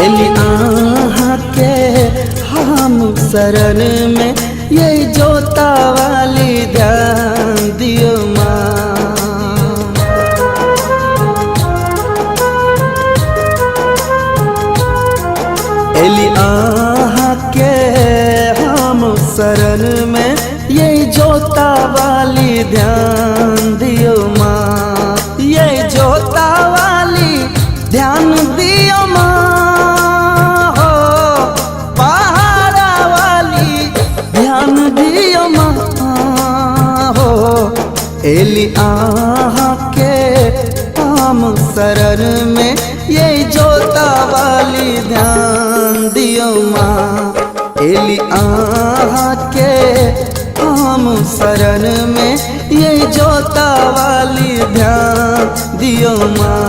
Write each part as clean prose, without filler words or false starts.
एली आहा के हम शरण में, ये जोता वाली ध्यान दियो माँ। एली आहा के हम शरण में, ये जोता वाली ध्यान दियो माँ। ये जोता वाली ध्यान दियो माँ, एली आहा के हम शरण में, ये जोता वाली ध्यान दियो माँ। एली आहा के हम शरण में, ये जोता वाली ध्यान दियो माँ।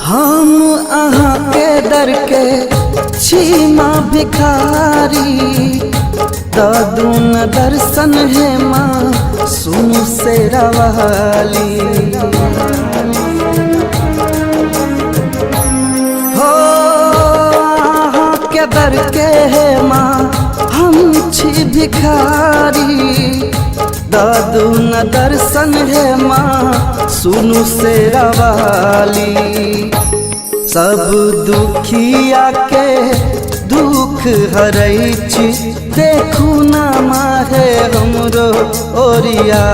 हम अहाँ के दर के छीमा भिखारी, दादू न दर्शन है माँ सुनु से रवाली। हो अहाँ के दर के है माँ हम छी भिखारी, दादू न दर्शन है माँ सुनु से रवाली। सब दुखिया के दुख हरै छी, देखू ना माहे हमरो ओरिया।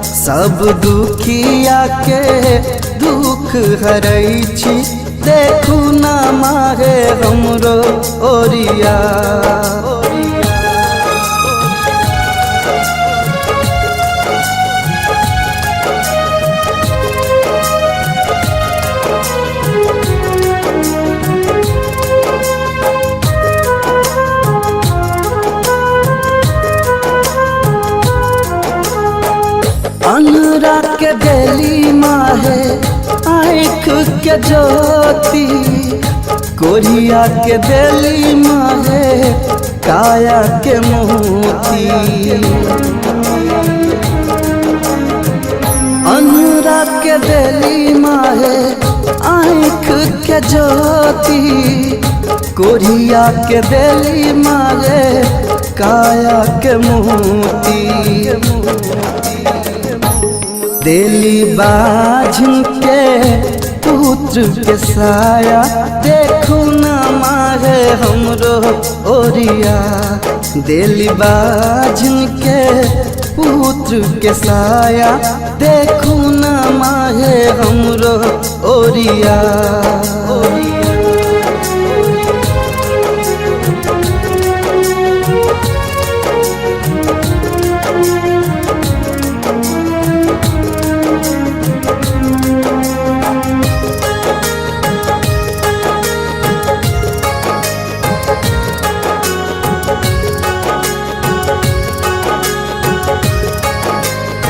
सब दुखिया के दुख हरै छी, देखू ना माहे हमरो ओरिया। अनुरा के देली माहे आँख के ज्योति, कोरिया के देली माहे काया के मोती। अनुरा के देली माहे आँख के ज्योति, कोरिया के देली माहे काया के मोती। देली बाझन के पुत्र के साया, देखू ना माहे हमरो ओरिया। देली बाझन के पुत्र के साया, देखू ना माहे हमरो ओरिया।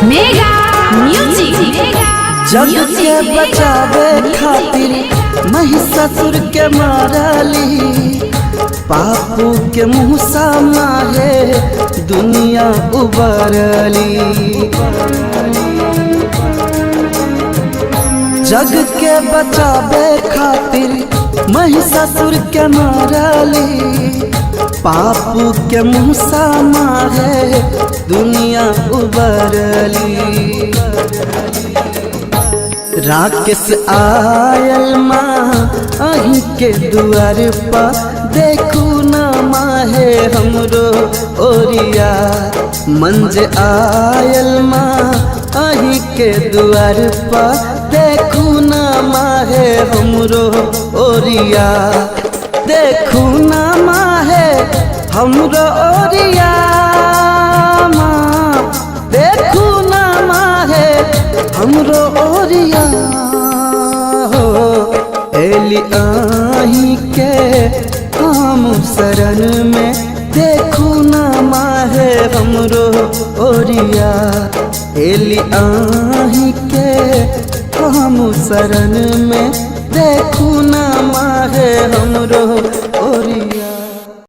मेगा म्यूजिक जग के बचावे खातिर महिषासुर के मारली, पापू के मुँह माहे दुनिया उबरली। जग के बचावे खातिर महिषासुर के मारली, पापू के मुँह माहे दुनिया उबरली। राकेश आयल माँ अहीं के दुआर पर, देखू ना माहे हमरो ओरिया। मंज आयल माँ अहीं के दुआर पर, देखू ना माहे हमरो ओरिया। देखू ना माहे हमरो ओरिया माँ, देखू ना माहे हमरो ओरिया। हो एली आही के हम शरण में, देखू ना हमरो ओरिया एली आही के हम शरण में देखू ना माहे हमरो ओरिया।